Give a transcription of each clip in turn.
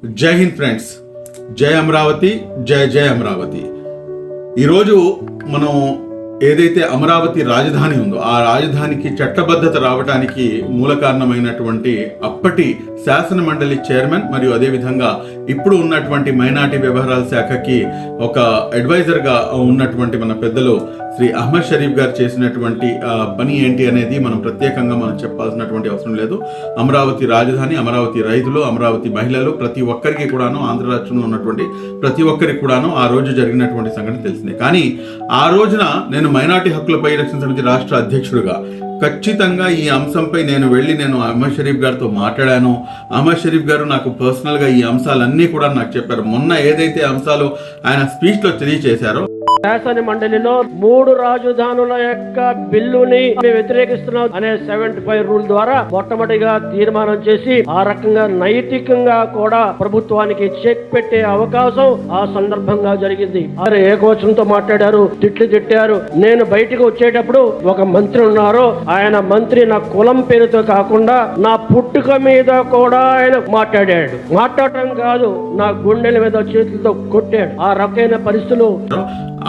జై హింద్ ఫ్రెండ్స్, జై అమరావతి, జై జై అమరావతి. ఈరోజు మనం ఏదైతే అమరావతి రాజధాని ఉందో ఆ రాజధానికి చట్టబద్ధత రావడానికి మూల కారణమైనటువంటి అప్పటి శాసన మండలి చైర్మన్ మరియు అదేవిధంగా ఇప్పుడు ఉన్నటువంటి మైనార్టీ వ్యవహారాల శాఖకి ఒక అడ్వైజర్గా ఉన్నటువంటి మన పెద్దలు శ్రీ అహ్మద్ షరీఫ్ గారు చేసినటువంటి పని ఏంటి అనేది మనం ప్రత్యేకంగా మనం చెప్పాల్సినటువంటి అవసరం లేదు. అమరావతి రాజధాని, అమరావతి రైతులు, అమరావతి మహిళలు, ప్రతి ఒక్కరికి కూడాను, ఆంధ్ర రాష్ట్రంలో ఉన్నటువంటి ప్రతి ఒక్కరికి కూడాను ఆ రోజు జరిగినటువంటి సంఘటన తెలిసిందే. కానీ ఆ రోజున నేను మైనార్టీ హక్కుల పరిరక్షణ సమితి రాష్ట్ర అధ్యక్షుడిగా ఖచ్చితంగా ఈ అంశంపై నేను అహ్మద్ షరీఫ్ గారితో మాట్లాడాను. అహ్మద్ షరీఫ్ గారు నాకు పర్సనల్గా ఈ అంశాలన్నీ కూడా నాకు చెప్పారు. మొన్న ఏదైతే అంశాలు ఆయన స్పీచ్లో తెలియజేశారో, శాసన మండలిలో 3 రాజధానుల యొక్క బిల్లుని వ్యతిరేకిస్తున్నాం అనే 75 రూల్ ద్వారా మొట్టమొదటిగా తీర్మానం చేసి ఆ రకంగా నైతికంగా కూడా ప్రభుత్వానికి చెక్ పెట్టే అవకాశం ఆ సందర్భంగా జరిగింది. వారు ఏకవచనంతో మాట్లాడారు, తిట్టారు. నేను బయటకు వచ్చేటప్పుడు ఒక మంత్రి ఉన్నారు, ఆయన మంత్రి నా కులం పేరుతో కాకుండా నా పుట్టుక మీద కూడా ఆయన మాట్లాడటం కాదు, నా గుండెల మీద చేతులతో కొట్టాడు. ఆ రకమైన పరిస్థితులు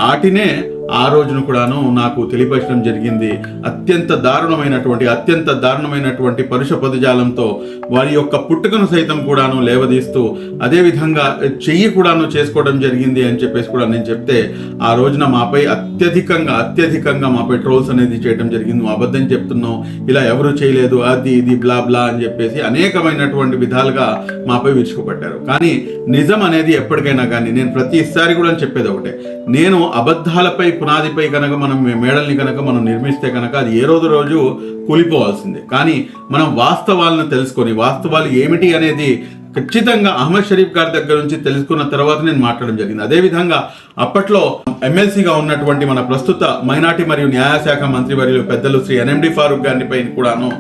ఆటినే ఆ రోజును కూడాను నాకు తెలియపరచడం జరిగింది. అత్యంత దారుణమైనటువంటి పరుష పదజాలంతో వారి యొక్క పుట్టుకను సైతం కూడాను లేవదీస్తూ అదేవిధంగా చెయ్యి కూడాను చేసుకోవడం జరిగింది అని చెప్పేసి కూడా నేను చెప్తే, ఆ రోజున మాపై అత్యధికంగా మాపై ట్రోల్స్ అనేది చేయడం జరిగింది. నువ్వు అబద్ధం చెప్తున్నావు, ఇలా ఎవరు చేయలేదు, అది ఇది బ్లా బ్లా అని చెప్పేసి అనేకమైనటువంటి విధాలుగా మాపై విరుచుకుపట్టారు. కానీ నిజం అనేది ఎప్పటికైనా కానీ నేను ప్రతిసారి కూడా చెప్పేది ఒకటే, నేను అబద్ధాలపై పునాదిపై కనుక మనం మేడల్ని కనుక మనం నిర్మిస్తే కనుక అది ఏ రోజు కూలిపోవాల్సిందే. కానీ మనం వాస్తవాలను తెలుసుకొని వాస్తవాలు ఏమిటి అనేది ఖచ్చితంగా అహ్మద్ షరీఫ్ గారి దగ్గర నుంచి తెలుసుకున్న తర్వాత నేను మాట్లాడడం జరిగింది. అదేవిధంగా అప్పట్లో ఎమ్మెల్సీగా ఉన్నటువంటి మన ప్రస్తుత మైనార్టీ మరియు న్యాయశాఖ మంత్రివర్యులు పెద్దలు శ్రీ ఎన్ఎండి ఫారూక్ గారిని పైన కూడాను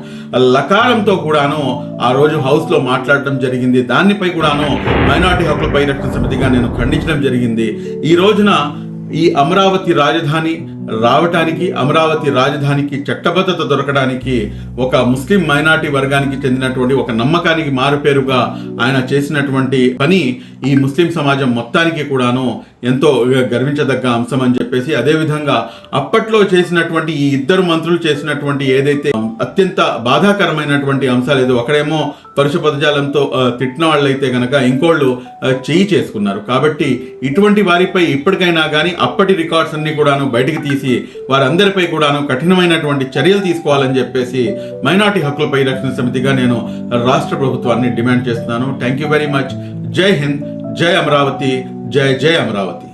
లకారంతో కూడాను ఆ రోజు హౌస్లో మాట్లాడటం జరిగింది. దానిపై కూడాను మైనార్టీ హక్కుల పరిరక్షణ సమితిగా నేను ఖండించడం జరిగింది. ఈ రోజున ఈ అమరావతి రాజధాని రావటానికి, అమరావతి రాజధానికి చట్టబద్ధత దొరకడానికి ఒక ముస్లిం మైనార్టీ వర్గానికి చెందినటువంటి ఒక నమ్మకానికి మారుపేరుగా ఆయన చేసినటువంటి పని ఈ ముస్లిం సమాజం మొత్తానికి కూడాను ఎంతో గర్వించదగ్గ అంశం అని చెప్పేసి, అదేవిధంగా అప్పట్లో చేసినటువంటి ఈ ఇద్దరు మంత్రులు చేసినటువంటి ఏదైతే అత్యంత బాధాకరమైనటువంటి అంశాలు ఏదో, ఒకడేమో పరుష పదజాలంతో తిట్టిన వాళ్ళైతే గనక ఇంకోళ్ళు చేయి చేసుకున్నారు. కాబట్టి ఇటువంటి వారిపై ఇప్పటికైనా కానీ అప్పటి రికార్డ్స్ అన్ని కూడాను బయటికి తీసి వారందరిపై కూడాను కఠినమైనటువంటి చర్యలు తీసుకోవాలని చెప్పేసి మైనార్టీ హక్కుల పరిరక్షణ సమితిగా నేను రాష్ట్ర ప్రభుత్వాన్ని డిమాండ్ చేస్తున్నాను. Thank you very much. జై హింద్, జై అమరావతి, జై జై అమరావతి.